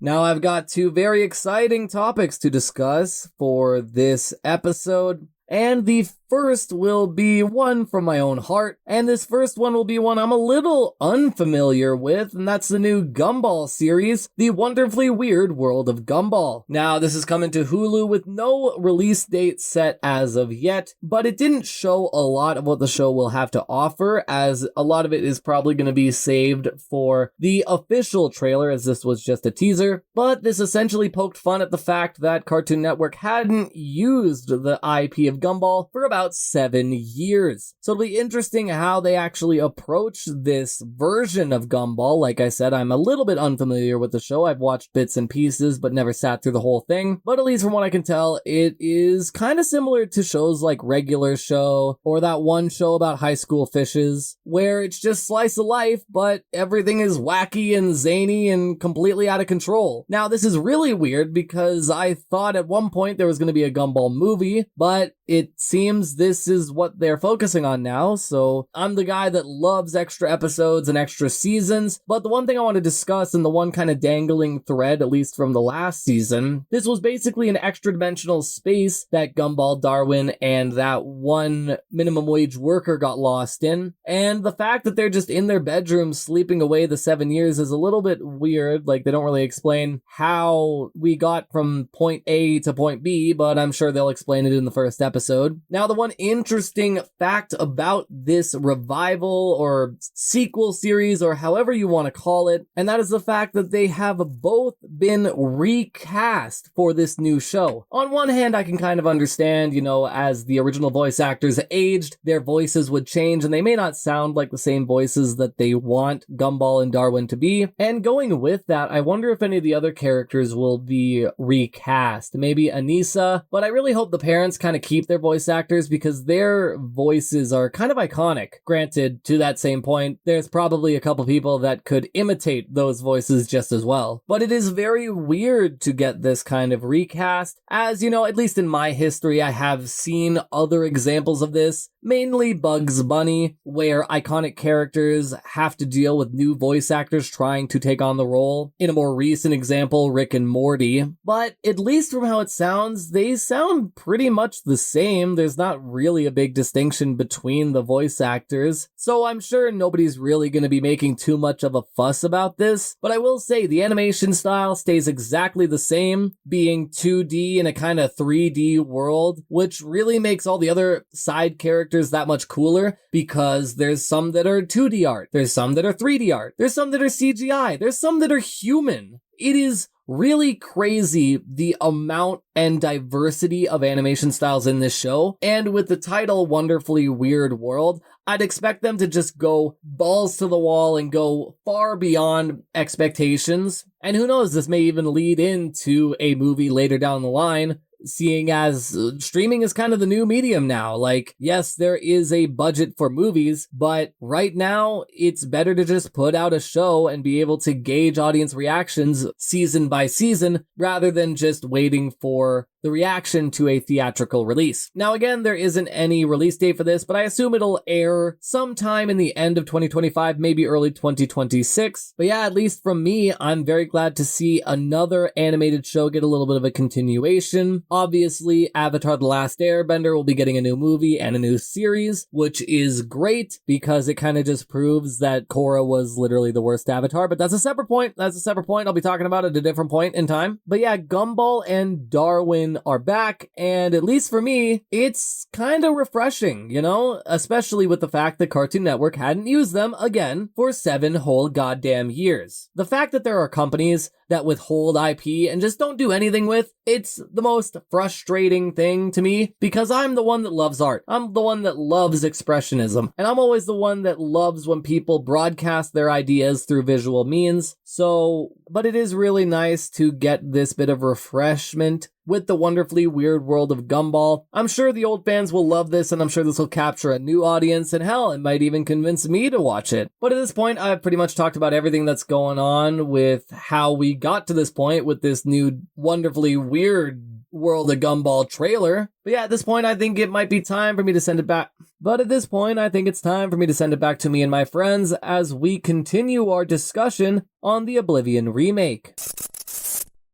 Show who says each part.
Speaker 1: Now I've got two very exciting topics to discuss for this episode. And the first will be one from my own heart, and this first one will be one I'm a little unfamiliar with, and that's the new Gumball series, The Wonderfully Weird World of Gumball. Now, this is coming to Hulu with no release date set as of yet, but it didn't show a lot of what the show will have to offer, as a lot of it is probably going to be saved for the official trailer, as this was just a teaser. But this essentially poked fun at the fact that Cartoon Network hadn't used the IP of Gumball for about 7 years. So it'll be interesting how they actually approach this version of Gumball. Like I said, I'm a little bit unfamiliar with the show. I've watched bits and pieces, but never sat through the whole thing. But at least from what I can tell, it is kind of similar to shows like Regular Show or that one show about high school fishes, where it's just slice of life, but everything is wacky and zany and completely out of control. Now, this is really weird because I thought at one point there was going to be a Gumball movie, but it seems this is what they're focusing on now, so I'm the guy that loves extra episodes and extra seasons, but the one thing I want to discuss, and the one kind of dangling thread, at least from the last season, this was basically an extra-dimensional space that Gumball, Darwin, and that one minimum wage worker got lost in, and the fact that they're just in their bedroom sleeping away the 7 years is a little bit weird. Like, they don't really explain how we got from point A to point B, but I'm sure they'll explain it in the first episode. Now, the one interesting fact about this revival or sequel series, or however you want to call it, and that is the fact that they have both been recast for this new show. On one hand, I can kind of understand, as the original voice actors aged, their voices would change, and they may not sound like the same voices that they want Gumball and Darwin to be. And going with that, I wonder if any of the other characters will be recast. Maybe Anissa, but I really hope the parents kind of keep their voice actors because their voices are kind of iconic. Granted, to that same point, there's probably a couple people that could imitate those voices just as well. But it is very weird to get this kind of recast, as, at least in my history, I have seen other examples of this, mainly Bugs Bunny, where iconic characters have to deal with new voice actors trying to take on the role. In a more recent example, Rick and Morty. But at least from how it sounds, they sound pretty much the same. There's not really a big distinction between the voice actors, so I'm sure nobody's really going to be making too much of a fuss about this. But I will say the animation style stays exactly the same, being 2D in a kind of 3D world, which really makes all the other side characters that much cooler, because there's some that are 2D art, there's some that are 3D art, there's some that are CGI, there's some that are human. It is really crazy the amount and diversity of animation styles in this show, and with the title Wonderfully Weird World, I'd expect them to just go balls to the wall and go far beyond expectations. And who knows, this may even lead into a movie later down the line, seeing as streaming is kind of the new medium now. Like, yes, there is a budget for movies, but right now it's better to just put out a show and be able to gauge audience reactions season by season rather than just waiting for the reaction to a theatrical release. Now, again, there isn't any release date for this, but I assume it'll air sometime in the end of 2025, maybe early 2026. But yeah, at least from me, I'm very glad to see another animated show get a little bit of a continuation. Obviously, Avatar: The Last Airbender will be getting a new movie and a new series, which is great because it kind of just proves that Korra was literally the worst Avatar, but that's a separate point. I'll be talking about it at a different point in time. But yeah, Gumball and Darwin are back, and at least for me, it's kind of refreshing, especially with the fact that Cartoon Network hadn't used them again for 7 whole goddamn years. The fact that there are companies that withhold IP and just don't do anything with, it's the most frustrating thing to me, because I'm the one that loves art. I'm the one that loves expressionism, and I'm always the one that loves when people broadcast their ideas through visual means. But it is really nice to get this bit of refreshment with the Wonderfully Weird World of Gumball. I'm sure the old fans will love this, and I'm sure this will capture a new audience, and hell, it might even convince me to watch it. But at this point, I've pretty much talked about everything that's going on with how we got to this point with this new Wonderfully Weird World of Gumball trailer. But yeah, at this point, I think it might be time for me to send it back. To me and my friends as we continue our discussion on the Oblivion remake.